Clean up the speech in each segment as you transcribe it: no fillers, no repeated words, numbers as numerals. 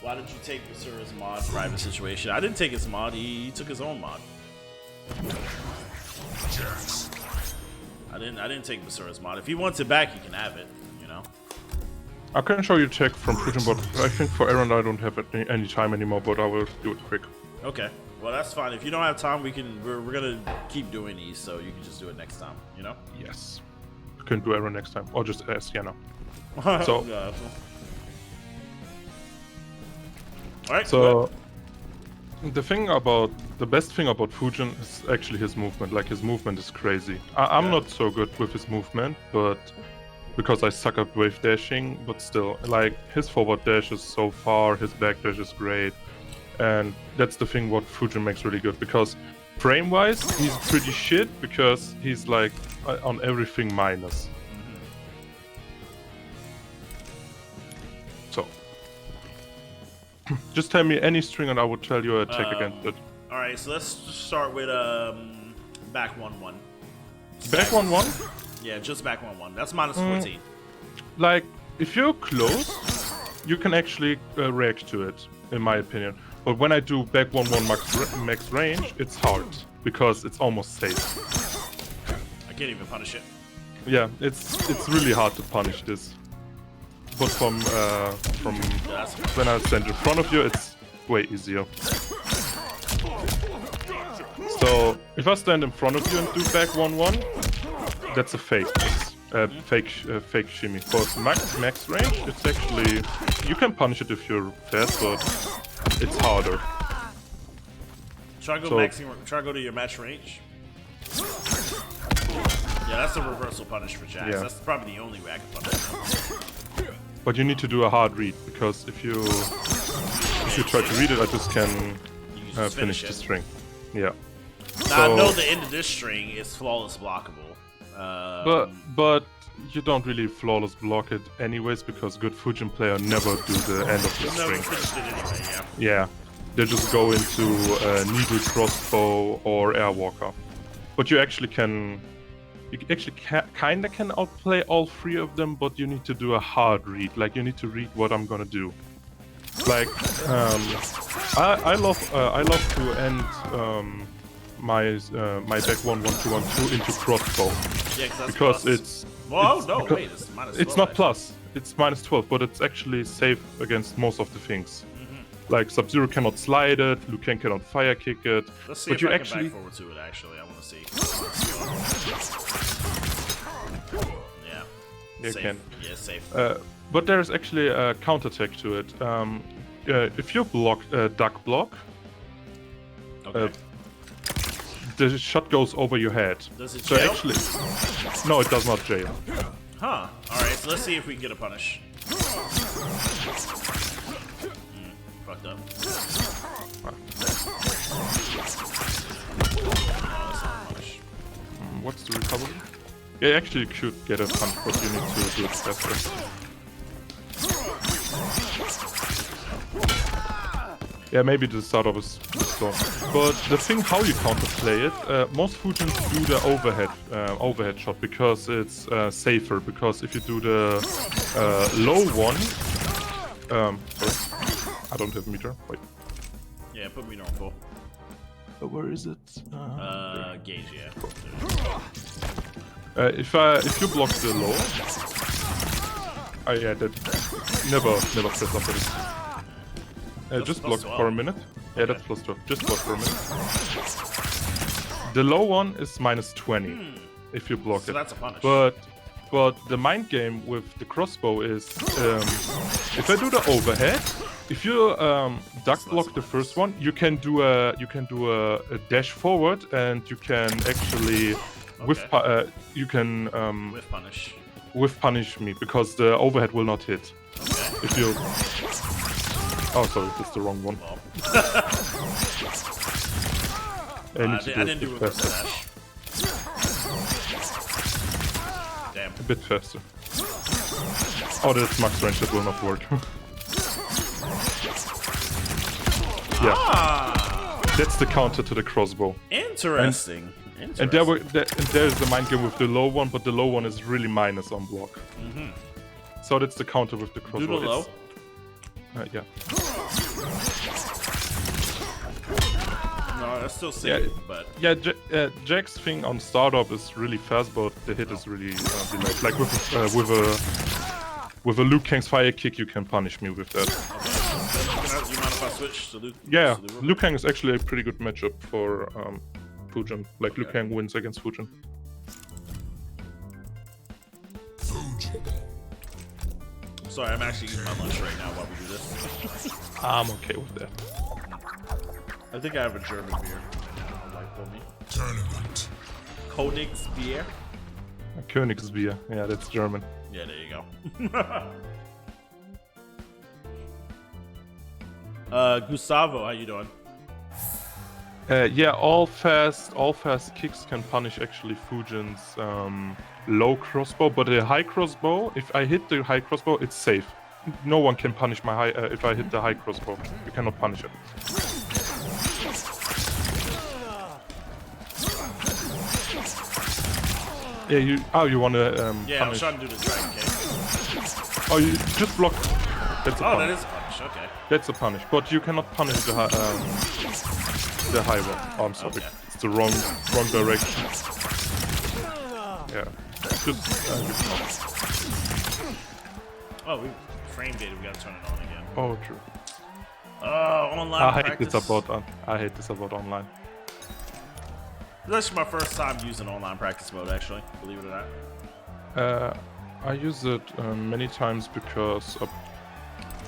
Why did you take Basura's mod private situation? I didn't take his mod, he took his own mod. I didn't take Basura's mod. If he wants it back, he can have it, you know? I can show you tech from Fujin, but I think for Aaron I don't have any time anymore, but I will do it quick. Okay. Well, that's fine. If you don't have time, we're gonna keep doing these, so you can just do it next time, you know? Yes. I can do Aaron next time, or just ask Yana. So, yeah. Alright, so the best thing about Fujin is actually his movement. Like, his movement is crazy. I'm not so good with his movement, but because I suck at wave dashing, but still, like, his forward dash is so far, his back dash is great, and that's the thing what Fujin makes really good, because frame-wise, he's pretty shit, because he's, like, on everything minus. So, just tell me any string and I would tell you attack against it. Alright, so let's start with back 1-1. Back 1-1? Yeah, just back 1-1. That's minus 14. Like, if you're close, you can actually react to it, in my opinion. But when I do back 1-1 max range, it's hard, because it's almost safe. I can't even punish it. Yeah, it's really hard to punish this. But from when I stand in front of you, it's way easier. So if I stand in front of you and do back 1-1, that's a fake. Fake shimmy. For max range, it's actually, you can punish it if you're fast, but it's harder. Try go to your match range. Yeah, that's a reversal punish for Jax. Yeah. That's probably the only way I can punish him. But you need to do a hard read, because if you try to read it, I just can finish the string. Yeah. Now I know the end of this string is flawless blockable. But you don't really flawless block it anyways, because good Fujin player never do the end of the string. Anyway, yeah. They just go into needle crossbow or airwalker. But you actually kinda can outplay all three of them, but you need to do a hard read. Like, you need to read what I'm gonna do. Like, I love to end my back 1-1-2-1-2 into crossbow. Yeah, because plus. it's minus 12. It's not plus. It's minus 12, but it's actually safe against most of the things. Like, Sub-Zero cannot slide it, Liu Kang cannot fire kick it. Let's see but if I you can back forward to it, actually. I want to see. Yeah. You safe. can. Yeah, safe. But there's actually a counterattack to it. If you block duck block, Okay. the shot goes over your head. Does it so jail? actually, no, it does not jail. Huh. Alright, so let's see if we can get a punish. Fucked up. Oh, that's not a punish. What's the recovery? Yeah, actually you could get a punch, but you need to do it faster. Yeah, maybe the startup is slow. But the thing how you counterplay it, most Fujins do the overhead shot, because it's safer. Because if you do the low one, sorry, I don't have meter. Wait. Yeah, put meter on full. Where is it? Gauge, yeah. If you block the low, yeah, that never press up for this. Just block for a minute. Yeah, that's plus 12. Just block for a minute. The low one is minus 20 if you block So it. that's a punish. But the mind game with the crossbow is if I do the overhead, if you duck block the first one, you can do a dash forward, and you can actually whiff punish me, because the overhead will not hit. Okay. If you oh, sorry, that's the wrong one. I didn't do reverse dash. Damn. A bit faster. Oh, that's max range, that will not work. Yeah. Ah! That's the counter to the crossbow. Interesting. And there's the mind game with the low one, but the low one is really minus on block. So that's the counter with the crossbow. Do the low. Yeah. No, that's still safe, but Yeah, Jack's thing on startup is really fast, but the hit is really delayed. Like with a Liu Kang's fire kick, you can punish me with that. you mind if I switch to Liu? Yeah, Liu Kang is actually a pretty good matchup for Fujin. Like Liu Kang wins against Fujin. Sorry, I'm actually eating my lunch right now while we do this. I'm okay with that. I think I have a German beer right now. Like for me. Tournament. Königsbier. Königsbier. Yeah, that's German. Yeah, there you go. Gustavo, how you doing? Yeah, all fast kicks can punish actually Fujin's low crossbow, but the high crossbow, if I hit the high crossbow, it's safe. No one can punish my high if I hit the high crossbow. You cannot punish it. Yeah, you wanna Yeah, I was punish. trying to do the dragon kick. Oh, you just block. That's a Oh, punish. that is a punish. Okay. That's a punish, but you cannot punish the high one. Oh, I'm sorry, Okay. it's the wrong direction. Yeah, just you cannot. Oh, we frame data. We gotta turn it on again. Oh, true. Online I hate practice. this about online. This is my first time using online practice mode, actually. Believe it or not. I use it many times because I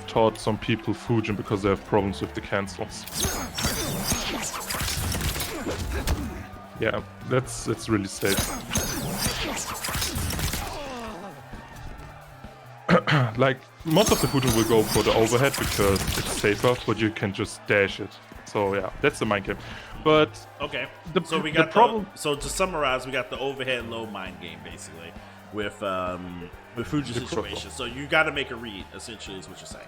taught some people Fujin because they have problems with the cancels. Yeah, that's really safe. Like most of the Fujin will go for the overhead because it's safer, but you can just dash it. So yeah, that's the mind game. But Okay. The- so we the got problem- So to summarize, we got the overhead low mind game basically with Fuji's situation. So you got to make a read. Essentially, is what you're saying.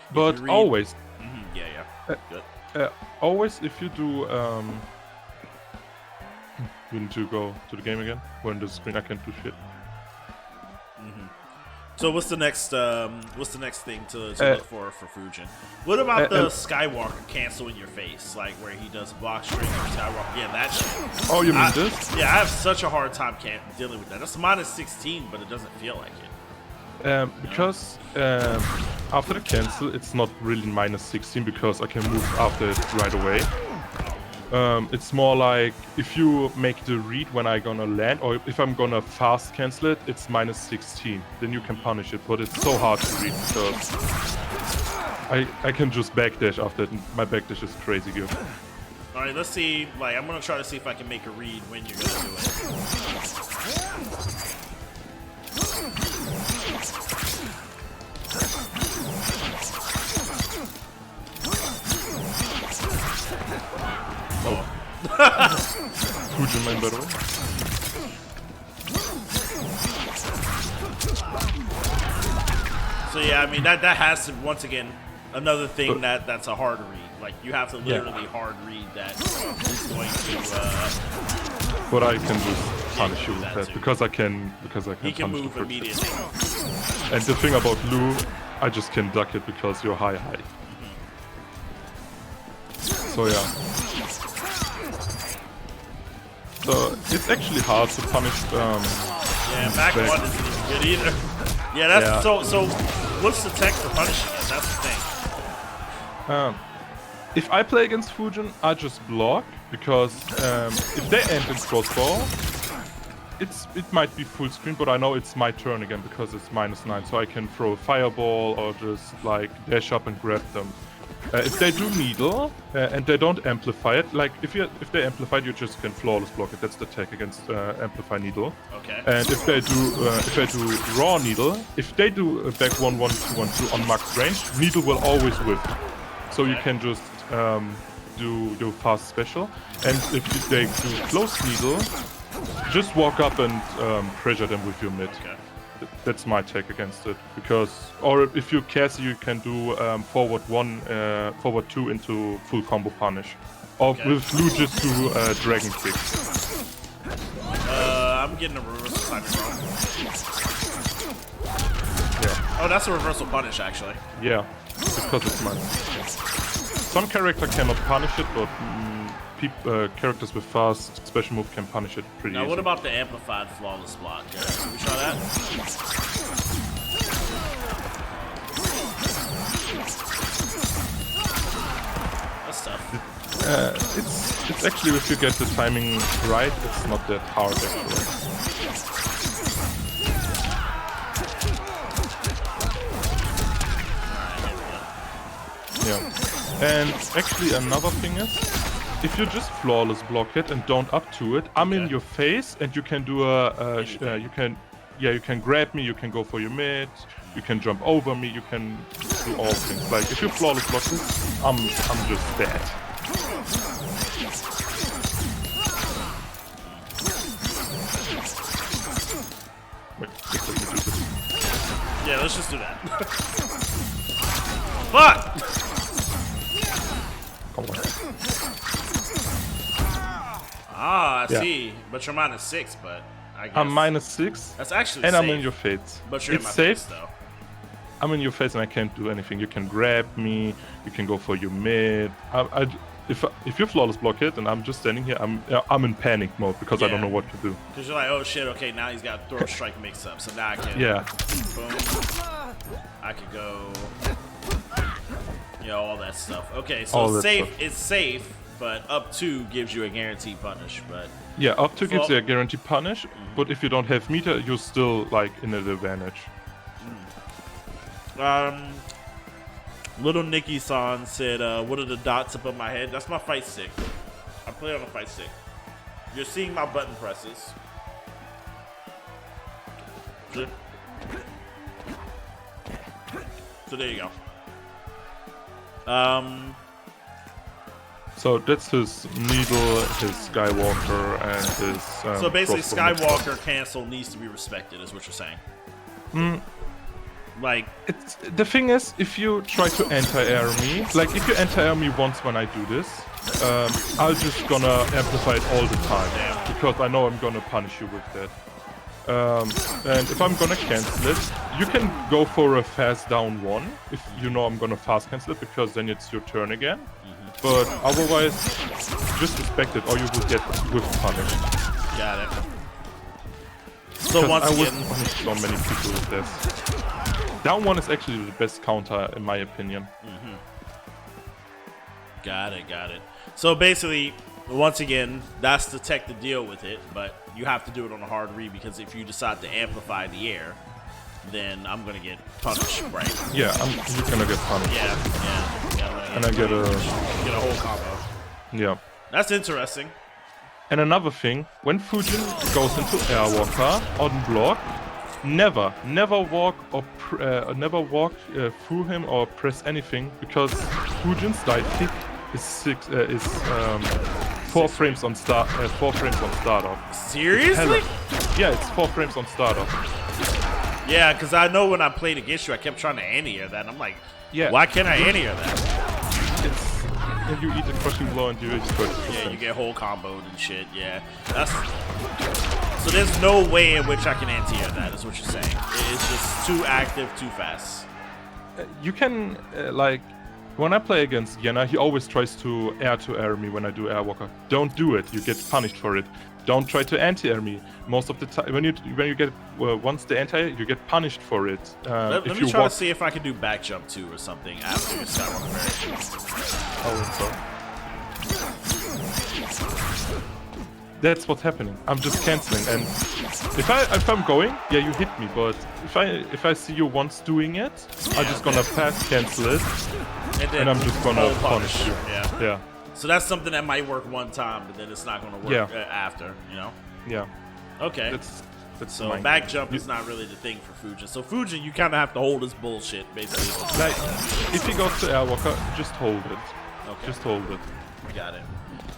If but you read- always Mhm, yeah. Good. always if you do you need to go to the game again. When the screen I can't do shit. So what's the next thing to look for Fujin? What about the Skywalker cancel in your face, like where he does block string or Skywalker? Yeah, that shit. Oh, you mean this? Yeah, I have such a hard time dealing with that. That's minus 16, but it doesn't feel like it. Because after the cancel, it's not really minus 16 because I can move after it right away. It's more like if you make the read when I'm gonna land, or if I'm gonna fast cancel it, it's minus 16. Then you can punish it, but it's so hard to read because I can just backdash after it. My backdash is crazy good. All right, let's see. Like, I'm gonna try to see if I can make a read when you're gonna do it. Fujin main, by the way. So yeah, I mean that has to once again another thing that's a hard read. Like you have to literally hard read that he's going to. But I can just punish you with that that too. because I can He can punish move the first hit. immediately. And the thing about Lu, I just can duck it because you're high. So yeah. So it's actually hard to punish. Yeah, back one isn't good either. Yeah, that's so. What's the tech for punishing it? That's the thing. If I play against Fujin, I just block because if they end in crossbow, it might be full screen, but I know it's my turn again because it's minus 9, so I can throw a fireball or just like dash up and grab them. If they do needle and they don't amplify it, like if they amplify it, you just can flawless block it. That's the tech against amplify needle. Okay. And if they do raw needle, if they do a back 1-1-2-1-2 on max range, needle will always whiff. So you can just do your fast special. And if they do close needle, just walk up and pressure them with your mid. Okay. That's my take against it. Because, or if you Cassie, you can do forward 1, forward 2 into full combo punish. Or with Lu, just do dragon kick. I'm getting a reversal timing wrong. Yeah. Oh, that's a reversal punish actually. Yeah. because it's -6. Some character cannot punish it, but characters with fast special move can punish it pretty Now, easily. what about the amplified flawless block? Can we try that? That's tough. It's actually, if you get the timing right, it's not that hard actually. Yeah. And actually another thing is, if you just flawless block it and don't up to it, I'm in your face and you can do you can grab me, you can go for your mid, you can jump over me, you can do all things. Like if you flawless block this, I'm just dead. Wait, let me do this. Yeah, let's just do that. Fuck! Come on. Ah, I Yeah. see. But you're -6, but I guess... I'm -6. That's actually and safe. I'm in your face. But you're it's in my safe. face, though. I'm in your face and I can't do anything. You can grab me. You can go for your mid. If you flawless block it and I'm just standing here, I'm in panic mode because I don't know what to do. Because you're like, oh shit, okay, now he's got throw strike mix up, so now I can. Yeah. Boom. I could go. You know, all that stuff. Okay, so All it's that safe. stuff. It's safe, but up 2 gives you a guaranteed punish. But Yeah, up to gives you a guaranteed punish, but if you don't have meter, you're still like in an advantage. Little Nikki-san said, what are the dots above my head? That's my fight stick. I play on a fight stick. You're seeing my button presses. Good. So there you go. So that's his needle, his Skywalker, and his. So basically, crossbow. Skywalker cancel needs to be respected, is what you're saying. Like, The thing is, if you try to anti-air me, like if you anti-air me once when I do this, I'm just gonna amplify it all the time because I know I'm gonna punish you with that. And if I'm gonna cancel it, you can go for a fast down 1 if you know I'm gonna fast cancel it because then it's your turn again. But otherwise, just respect it or you will get whiff punished. got it. So once I would again, punish so many people with this. Down 1 is actually the best counter in my opinion. got it. So basically, once again, that's the tech to deal with it, but you have to do it on a hard read because if you decide to amplify the air, then I'm gonna get punished, right? Yeah, you're gonna get punished. Yeah. And I get a whole combo. Yeah. That's interesting. And another thing, when Fujin goes into Airwalker on block, never walk or through him or press anything because Fujin's dive kick is 4 frames on start. 4 frames on startup. Seriously? Yeah, it's 4 frames on startup. Yeah, because I know when I played against you, I kept trying to anti-air that, and I'm like, Yeah. why can't I anti-air that? And you eat a crushing blow and you eat 30%. Yeah, you get whole comboed and shit. Yeah, that's. So there's no way in which I can anti-air that. Is what you're saying? It's just too active, too fast. You can like when I play against Yenna, he always tries to air me when I do Airwalker. Don't do it. You get punished for it. Don't try to anti-air me. Most of the time, when you get once the anti, you get punished for it. Let me try to see if I can do back jump 2 or something after your Skywalker variation. That's what's happening. I'm just canceling, and if I'm going, yeah, you hit me. But if I see you once doing it, I'm just gonna fast cancel it, and I'm just gonna punish you. Yeah. So that's something that might work one time, but then it's not gonna work after. You know. Yeah. Okay. That's so back jump is not really the thing for Fujin. So Fujin, you kind of have to hold his bullshit, basically. Like, if he goes to Airwalker, just hold it. Okay. Just hold it. Got it.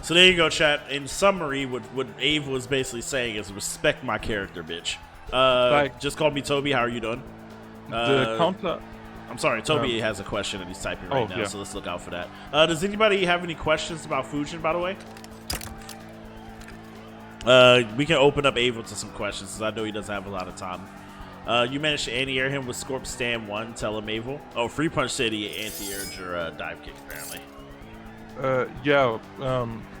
So there you go, chat. In summary, what Ave was basically saying is respect my character, bitch. Just call me Toby. How are you doing? The counter. I'm sorry, Toby has a question that he's typing right now, so let's look out for that. Does anybody have any questions about Fujin, by the way? We can open up Ava to some questions, because I know he doesn't have a lot of time. You managed to anti-air him with Scorp Stand 1, Telemavel. Oh, Free Punch said he anti-aired your dive kick, apparently. Yeah,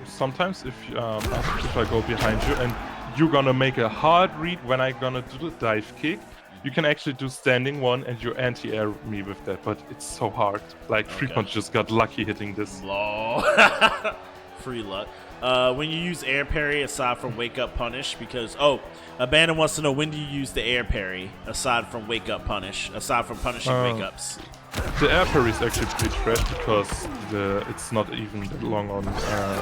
sometimes if I go behind you and you're gonna make a hard read when I'm gonna do the dive kick, you can actually do standing 1 and you anti-air me with that, but it's so hard. Like, Free Punch just got lucky hitting this. Lol. Free luck. When you use air parry aside from wake up punish, because Abandon wants to know, when do you use the air parry aside from wake up punish, aside from punishing wake ups? The air parry is actually pretty trash because it's not even that long on.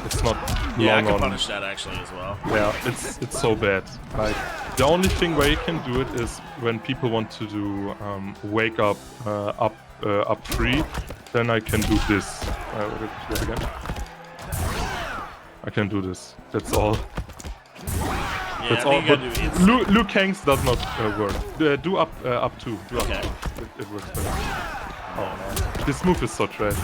It's not yeah, long I can on. punish that actually as well. Yeah, it's so bad. Like, the only thing where you can do it is when people want to do wake up up 3, then I can do this. Again. I can do this. That's all. Yeah, That's all. But Liu Kang's does not work. Do up 2. Do okay. up 2. It works better. Oh no. This move is so trash.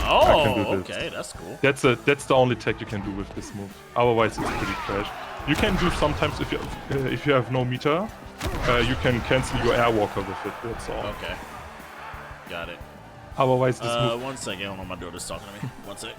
Oh, okay, that's cool. That's the only tech you can do with this move. Otherwise, it's pretty trash. You can do sometimes if you have no meter, you can cancel your airwalker with it. That's all. Okay, got it. Otherwise, this move. 1 second. Hold on, my daughter's talking to me. 1 sec.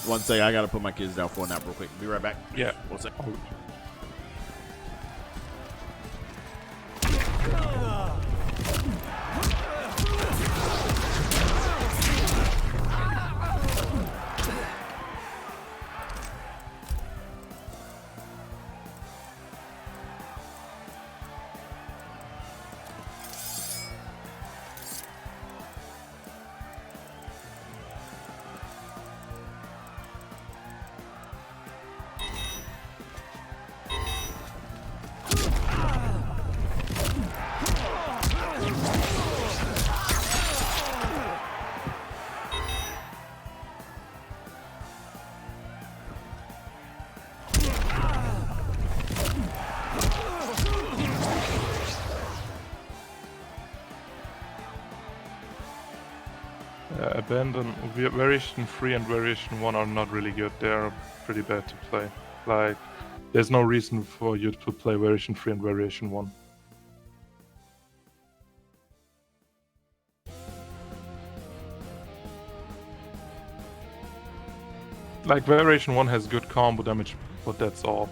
One second, I gotta put my kids down for a nap real quick. Be right back. Yeah. 1 sec. Oh. Abandon Variation 3 and Variation 1 are not really good. They are pretty bad to play. Like, there's no reason for you to play Variation 3 and Variation 1. Like, Variation 1 has good combo damage, but that's all.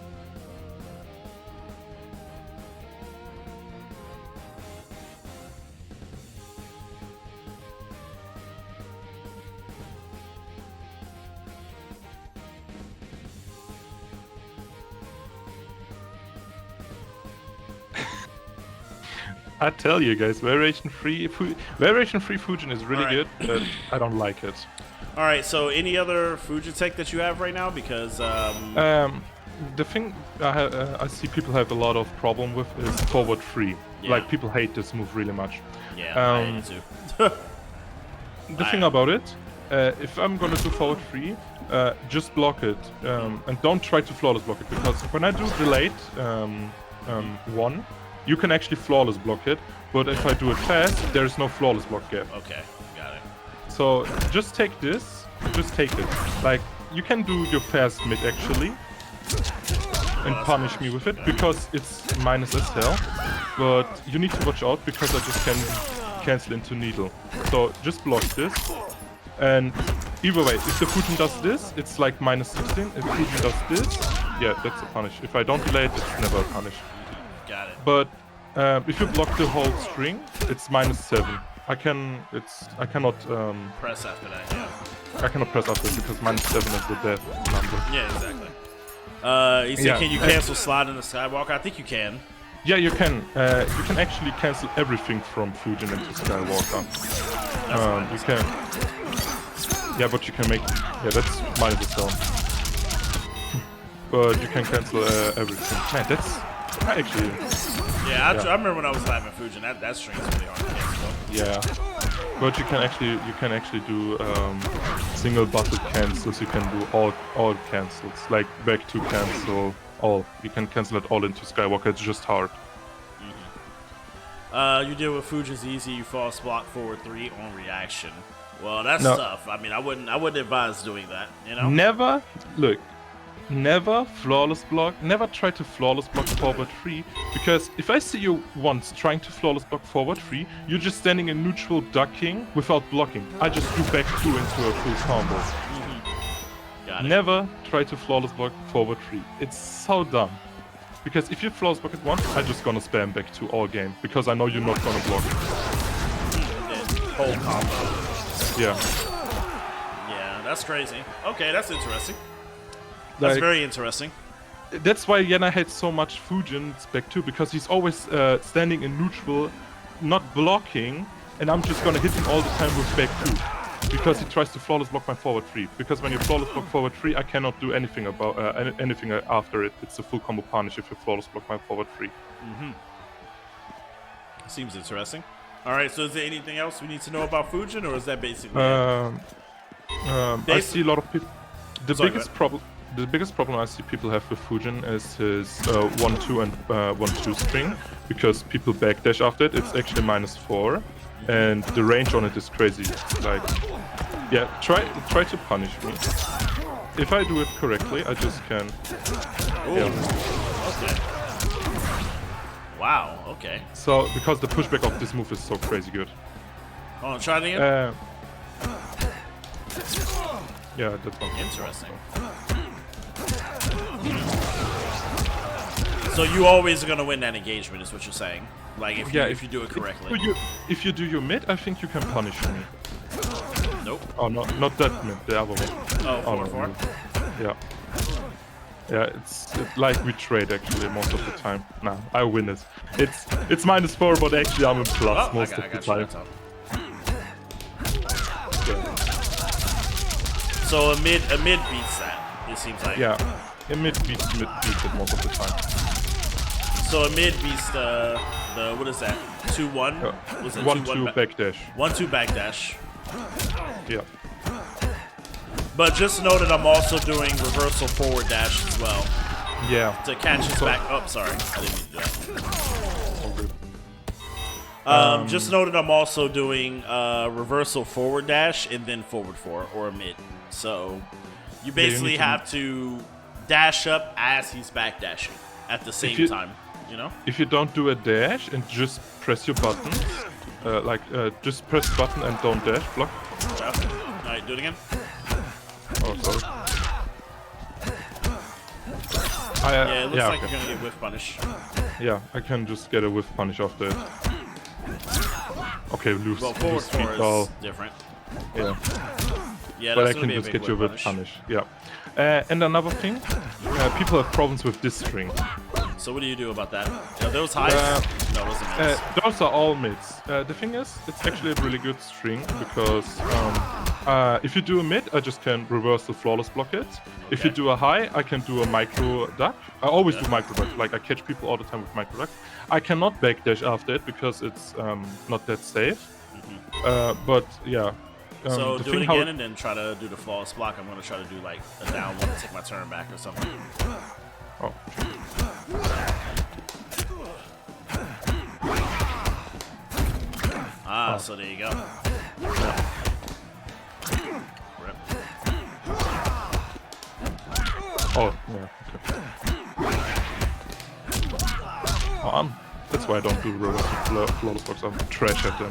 I tell you guys, Variation 3 Fujin is really good, but I don't like it. Alright, so any other Fujin tech that you have right now? Because, the thing I see people have a lot of problem with is forward 3. Yeah. Like, people hate this move really much. Yeah, I hate it too. The thing about it, if I'm gonna do forward 3, just block it, and don't try to flawless block it, because when I do delayed 1, you can actually flawless block it, but if I do it fast, there is no flawless block gap. Okay, got it. So just take this, just take it. Like, you can do your fast mid actually, and punish me with it, because it's minus as hell, but you need to watch out, because I just can cancel into needle. So just block this, and either way, if the Fujin does this, it's like minus 16, if Fujin does this, yeah, that's a punish. If I don't delay it, it's never a punish. Got it. But if you block the whole string, it's minus 7. I cannot Press after that, yeah. I cannot press after it because minus 7 is the death number. Yeah, exactly. He said, can you cancel slide in the Skywalker? I think you can. Yeah, you can. You can actually cancel everything from Fujin into Skywalker. You can. Yeah, but you can make. Yeah, that's minus as well. But you can cancel everything. Man, that's actually. Yeah, I remember when I was live in Fujin. That string is really hard to cancel. Yeah. But you can actually do single button cancels. You can do all cancels, like back to cancel all. You can cancel it all into Skywalker. It's just hard. You deal with Fujin's easy. You false block forward 3 on reaction. Well, that's tough. I mean, I wouldn't advise doing that. You know. Never flawless block. Never try to flawless block forward 3, because if I see you once trying to flawless block forward 3, you're just standing in neutral ducking without blocking. I just do back 2 into a full combo. Got it. Never try to flawless block forward 3. It's so dumb. Because if you flawless block it once, I'm just gonna spam back 2 all game, because I know you're not gonna block. Whole combo. Yeah. Yeah, that's crazy. Okay, that's interesting. That's very interesting. That's why Yenna hates so much Fujin's back 2, because he's always standing in neutral, not blocking, and I'm just gonna hit him all the time with back 2, because he tries to flawless block my forward 3. Because when you flawless block forward 3, I cannot do anything about anything after it. It's a full combo punish if you flawless block my forward 3. Seems interesting. All right, so is there anything else we need to know about Fujin, or is that basically I see a lot of people. The biggest problem I see people have with Fujin is his 1-2 and 1-2 string, because people backdash after it. It's actually -4, and the range on it is crazy. Like, yeah, try to punish me. If I do it correctly, I just can. Okay. Wow. Okay. So because the pushback of this move is so crazy good. Oh, try it again. Yeah, that's one. Interesting. So you always are gonna win that engagement, is what you're saying? Like if you do it correctly. If you do your mid, I think you can punish me. Nope. Oh, not that mid, the other one. Oh, 4-4. Yeah. Yeah, it's like we trade actually most of the time. Nah, I win it. It's -4, but actually I'm in plus most of the time. So a mid beats that. It seems like. Yeah, a mid beats it most of the time. So a mid beats the what is that? 2-1. Was it 1-2 backdash. 1-2 backdash. Yeah. But just know that I'm also doing reversal forward dash as well. Yeah. To catch his back. Oh, sorry. I didn't mean to do that. All good. Just know that I'm also doing reversal forward dash and then forward 4 or a mid. So you basically have to dash up as he's back dashing at the same time. You know? If you don't do a dash and just press your buttons, just press the button and don't dash, block. Yeah. Alright, do it again. Oh, sorry. Yeah, it looks like you're gonna get whiff punish. Yeah, I can just get a whiff punish after it. Okay, lose. Well, forward 4 is different. Yeah. Yeah, but that's I can just get you a whiff punish. Yeah. And another thing, people have problems with this string. So what do you do about that? Are those highs? No, those are mids. Those are all mids. The thing is, it's actually a really good string, because if you do a mid, I just can reverse the flawless block it. If you do a high, I can do a micro duck. I always do micro duck. Like, I catch people all the time with micro duck. I cannot backdash after it because it's not that safe. But yeah. So do it again and then try to do the flawless block. I'm going to try to do like a down one to take my turn back or something. Oh. So there you go. Rip. Oh, yeah. Okay. Oh, that's why I don't do reverse flawless blocks. I'm trash at them.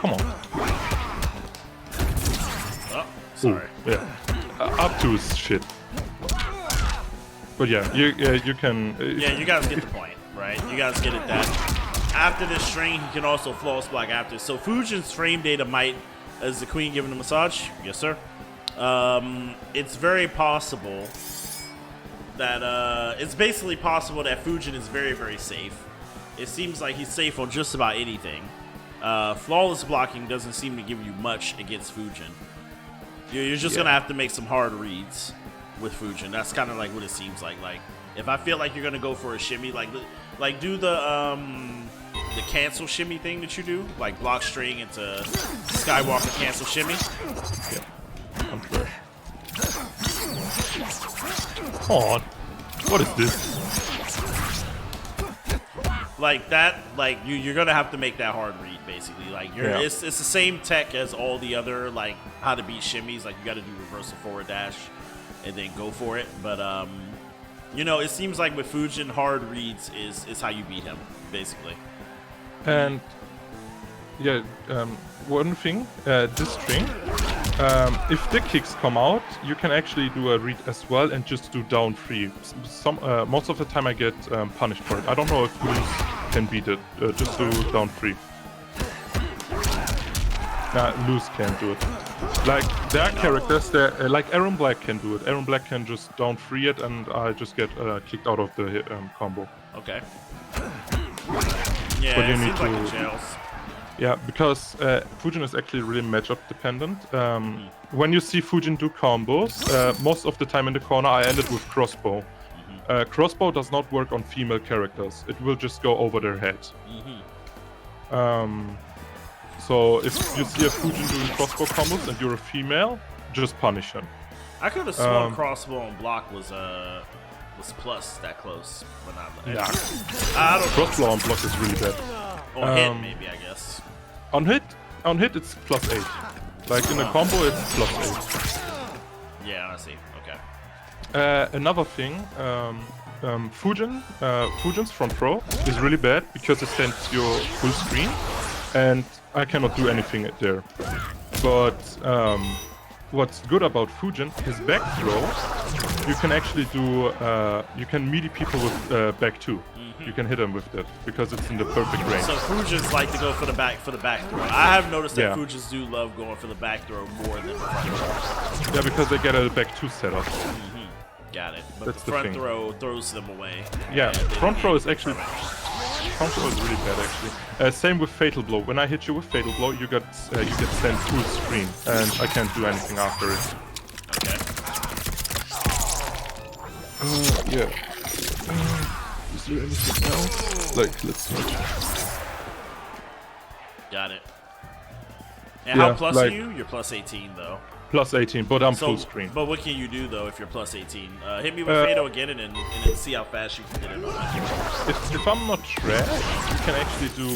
Come on. Oh, sorry. Ooh, yeah. Up to is shit. But yeah, you can. Yeah, you guys get the point, right? You guys get it that after this string, he can also flawless block after. So Fujin's frame data might, is the queen giving a massage? Yes, sir. It's very possible that it's basically possible that Fujin is very, very safe. It seems like he's safe on just about anything. Flawless blocking doesn't seem to give you much against Fujin. You're just gonna have to make some hard reads with Fujin. That's kind of like what it seems like. Like If I feel like you're gonna go for a shimmy, like do the cancel shimmy thing that you do, like block string into Skywalker cancel shimmy. Yeah. I'm sure. Oh, what is this? Like that, like you're gonna have to make that hard read, basically. Like it's the same tech as all the other like how to beat shimmies. Like you got to do reversal forward dash, and then go for it. But you know, it seems like with Fujin, hard reads is how you beat him, basically. And yeah, one thing, this string, if the kicks come out, you can actually do a read as well and just do down 3. Most of the time I get punished for it. I don't know if Luz can beat it. Just do down 3. Luz can't do it. Like there are characters that, like Aaron Black can do it. Aaron Black can just down 3 it, and I just get kicked out of the combo. Okay. Yeah, but you it need seems like to, it jails. Yeah, because Fujin is actually really matchup dependent. When you see Fujin do combos, most of the time in the corner I ended with crossbow. Crossbow does not work on female characters. It will just go over their head. So if you see a Fujin doing crossbow combos and you're a female, just punish him. I could have sworn crossbow on block was plus that close when I I don't know. Crossbow on block is really bad. On hit maybe, I guess. On hit it's +8. Like in a combo it's +8. Yeah, I see. Okay. Another thing, Fujin's front throw is really bad because it sends your full screen, and I cannot do anything there. But what's good about Fujin, his back throw, you can actually do, you can melee people with back 2. You can hit him with that because it's in the perfect range. So Fujins like to go for the back throw. I have noticed that Fujins do love going for the back throw more than the front throw. Yeah, because they get a back 2 setup. Got it. But That's the front thing. throw throws them away. Yeah, front throw is actually really bad actually. Same with Fatal Blow. When I hit you with Fatal Blow, you get sent full screen, and I can't do anything after it. Okay. Yeah. Is there anything else? Like, let's see. Got it. And how plus are you? You're plus 18 though. Plus 18, but I'm full screen. But what can you do though if you're plus 18? Hit me with Fado again and then see how fast you can get it on. If I'm not trash, you can actually do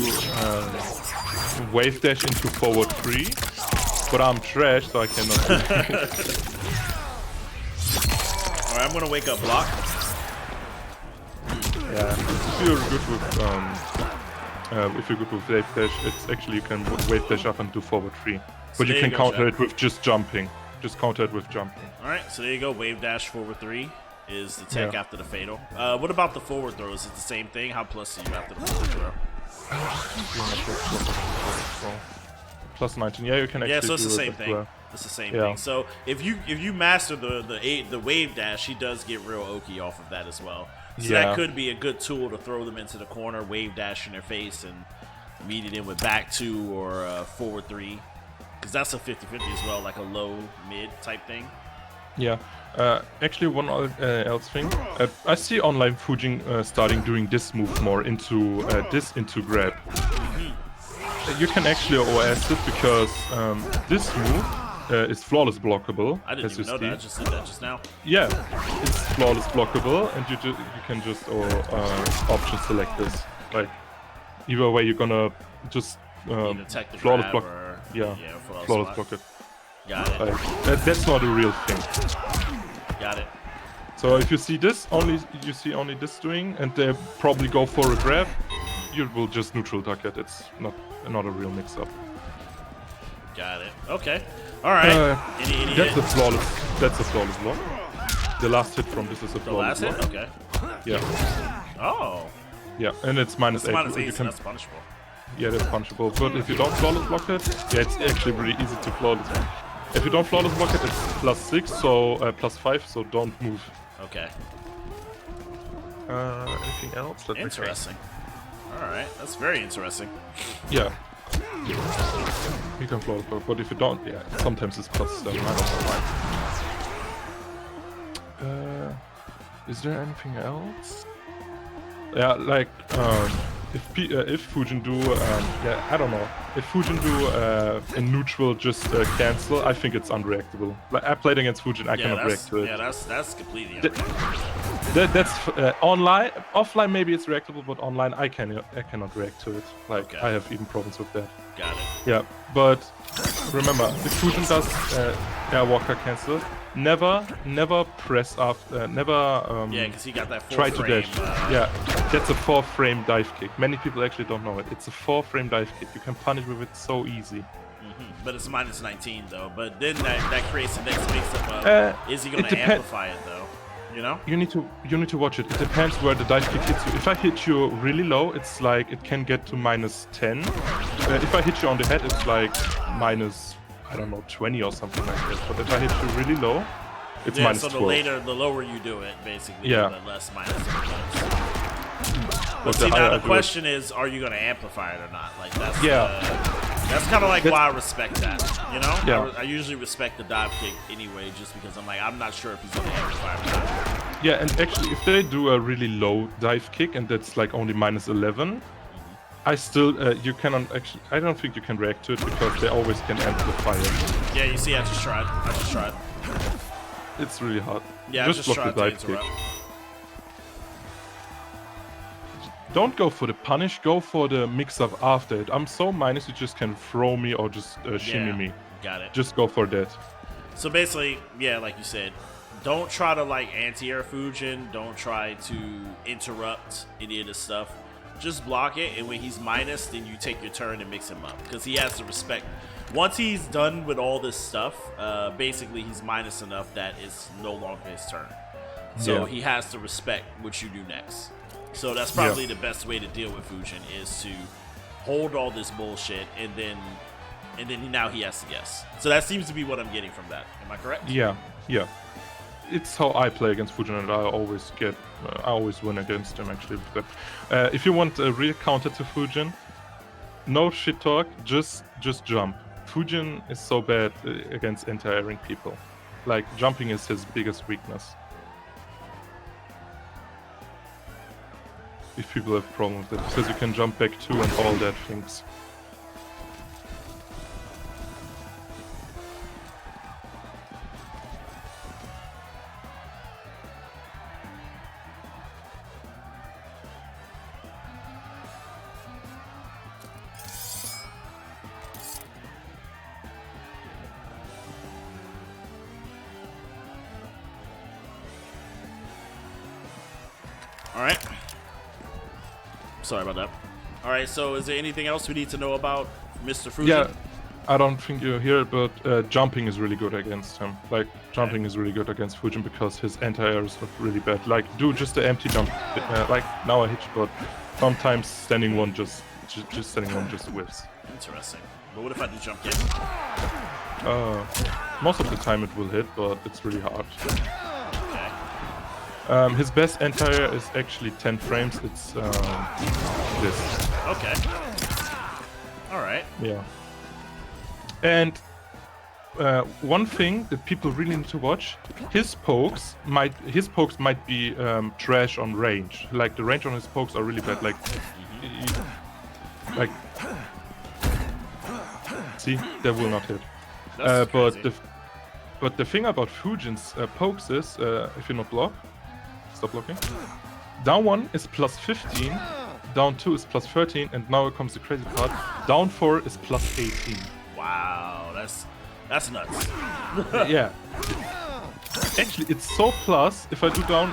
wave dash into forward 3. But I'm trash, so I cannot do it. Alright, I'm gonna wake up block. Yeah, if you're good with wave dash, it's actually you can wave dash up and do forward 3. But you can counter it with just jumping. Just counter it with jumping. Alright, so there you go. Wave dash forward 3 is the tech after the fatal. What about the forward throw? Is it the same thing? How plus are you after the forward throw? Plus 19. Yeah, you can actually. Yeah, so it's do the same it thing. well. It's the same thing. So if you master the wave dash, he does get real oaky off of that as well. So that could be a good tool to throw them into the corner, wave dash in their face, and meet it in with back 2 or forward 3. Because that's a 50-50 as well, like a low-mid type thing. Yeah. Actually, one else thing. I see online Fujin starting doing this move more into grab. You can actually OS it because this move is flawless blockable. I didn't even know that. I just did that just now. Yeah, it's flawless blockable, and you can just option select this. Like either way, you're gonna just flawless block. Flawless block it. Got it. Like, that's not a real thing. Got it. So if you see this, you see only this doing, and they probably go for a grab, you will just neutral duck it. It's not a real mix-up. Got it. Okay. All right. That's a flawless block. The last hit from this is a flawless block. The last hit? Okay. Yeah. Oh. Yeah, and it's -8. Minus 8, so that's punishable. Yeah, that's punishable. But if you don't flawless block it, yeah, it's actually really easy to flawless block. If you don't flawless block it, it's +6, so +5, so don't move. Okay. Anything else? Interesting. Alright, that's very interesting. Yeah. You can flawless block, but if you don't, yeah, sometimes it's +7, I don't know why. Is there anything else? Yeah, like if Fujin do yeah, I don't know. If Fujin do a neutral just cancel, I think it's unreactable. Like I played against Fujin, I cannot react to it. Yeah, that's completely unreactable. That's online. Offline maybe it's reactable, but online I cannot react to it. Like I have even problems with that. Got it. Yeah, but remember, if Fujin does Airwalker cancel, never press after, never yeah, because he got that 4 try frame, to dash. Yeah, that's a 4-frame dive kick. Many people actually don't know it. It's a 4-frame dive kick. You can punish with it so easy. But it's minus 19 though. But then that creates the next mix-up of is he going to amplify it though? You know? You need to watch it. It depends where the dive kick hits you. If I hit you really low, it's like it can get to minus 10. If I hit you on the head, it's like minus, I don't know, 20 or something like that. But if I hit you really low, it's minus 12. So the lower you do it, basically, the less minus it becomes. But see, now the question is, are you going to amplify it or not? Like that's kind of like why I respect that, you know? Yeah. I usually respect the dive kick anyway, just because I'm like, I'm not sure if he's going to amplify it or not. Yeah, and actually, if they do a really low dive kick and that's like only minus 11, I still, you cannot actually, I don't think you can react to it because they always can amplify it. Yeah, you see, I just tried. It's really hard. Yeah, just block the dive kick. Don't go for the punish, go for the mix-up after it. I'm so minus, you just can throw me or just shimmy me. Got it. Just go for that. So basically, yeah, like you said, don't try to like anti-air Fujin. Don't try to interrupt any of this stuff. Just block it, and when he's minus, then you take your turn and mix him up. Because he has to respect. Once he's done with all this stuff, basically he's minus enough that it's no longer his turn. So he has to respect what you do next. So that's probably the best way to deal with Fujin is to hold all this bullshit and then now he has to guess. So that seems to be what I'm getting from that. Am I correct? Yeah. It's how I play against Fujin, and I always win against him actually with that. If you want a real counter to Fujin, no shit talk, just jump. Fujin is so bad against anti-airing people. Like jumping is his biggest weakness. If people have problems with it, because you can jump back too and all that things. All right. Sorry about that. All right, so is there anything else we need to know about Mr. Fujin? Yeah, I don't think you hear it, but jumping is really good against him. Like, jumping is really good against Fujin because his anti-air is really bad. Like, do just the empty jump. Like, now I hit you, but sometimes standing one just whiffs. Interesting. But what if I do jump kick? Most of the time it will hit, but it's really hard. Okay. His best anti-air is actually 10 frames. It's this. Okay. All right. Yeah. And one thing that people really need to watch: his pokes might be trash on range. Like the range on his pokes are really bad. Like, see, that will not hit. But the thing about Fujin's pokes is, if you not block, stop blocking. Down 1 is plus 15, down 2 is plus 13, and now comes the crazy part. Down 4 is plus 18. Wow, that's nuts. Yeah. Actually, it's so plus. If I do down,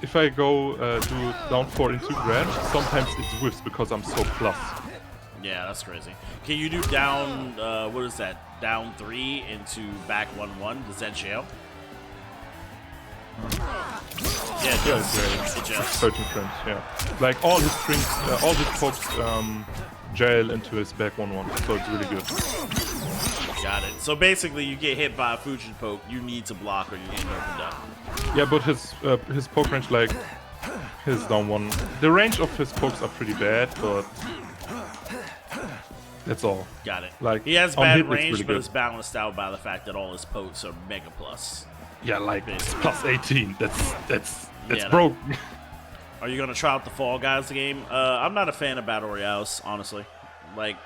if I go do down 4 into grab, sometimes it whiffs because I'm so plus. Yeah, that's crazy. Can you do down? What is that? Down 3 into back 1/1. Does that jail? Yeah, it does. It jails. 13 frames. Yeah. Like all his strings, all his pokes jail into his back 1/1, so it's really good. Got it. So basically, you get hit by a Fujin poke, you need to block or you get opened up. Yeah, but his poke range, like his down 1, the range of his pokes are pretty bad, but that's all. Got it. Like he has on bad hit, range, it's but it's balanced out by the fact that all his pokes are mega plus. Yeah, like plus 18. That's It's Yeah, broke. Are you gonna try out the Fall Guys game? I'm not a fan of battle royales, honestly. Like,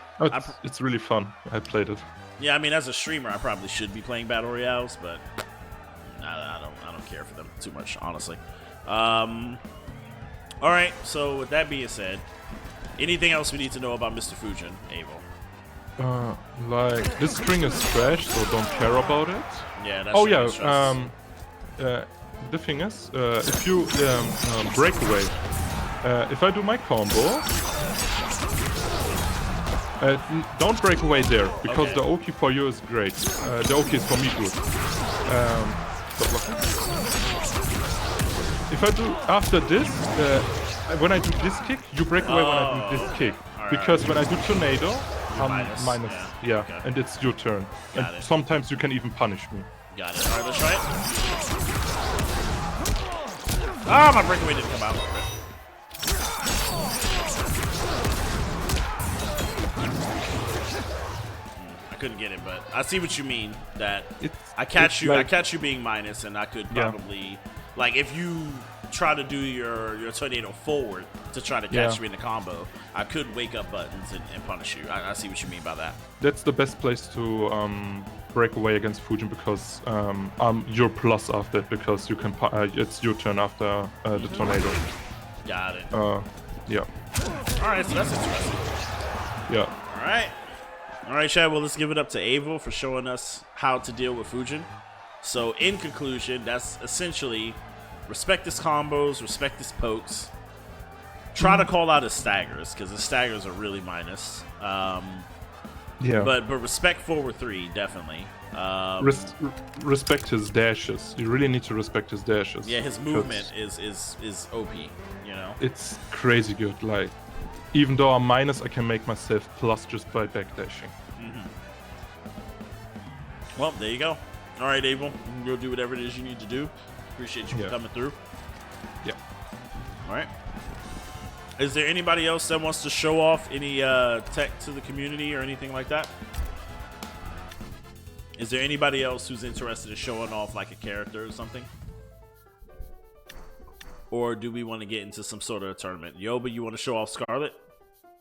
It's really fun. I played it. yeah, I mean, as a streamer, I probably should be playing battle royales, but I don't care for them too much, honestly. All right. So with that being said, anything else we need to know about Mr. Fujin, Abel? Like this string is trash, so don't care about it. Yeah. That's Oh really yeah. The thing is, if you break away, if I do my combo, don't break away there because Okay. the Oki for you is great. The Oki is for me good. Stop blocking. If I do after this, when I do this kick, you break away when I do this kick. Because when I do tornado, I'm minus. Yeah, Okay. and it's your turn. Got And it. sometimes you can even punish me. Got it. All right, let's try it. Ah, my breakaway didn't come out. I couldn't get it, but I see what you mean. That I catch you being minus, and I could probably like if you try to do your tornado forward to try to catch me in the combo, I could wake up buttons and punish you. I see what you mean by that. That's the best place to break away against Fujin because you're plus after it because you can it's your turn after the tornado. Got it. Yeah. All right, so that's interesting. Yeah. All right, Chad. Well, let's give it up to Avo for showing us how to deal with Fujin. So, in conclusion, that's essentially respect his combos, respect his pokes. Try to call out his staggers because his staggers are really minus. Yeah. But respect forward 3 definitely. Respect his dashes. You really need to respect his dashes. Yeah, his movement is OP. You know. It's crazy good. Like, even though I'm minus, I can make myself plus just by backdashing. Well, there you go. All right, Abel, go do whatever it is you need to do. Appreciate you for coming through. Yeah. All right. Is there anybody else that wants to show off any tech to the community or anything like that? Is there anybody else who's interested in showing off like a character or something? Or do we want to get into some sort of tournament? Yoba, you want to show off Scarlet?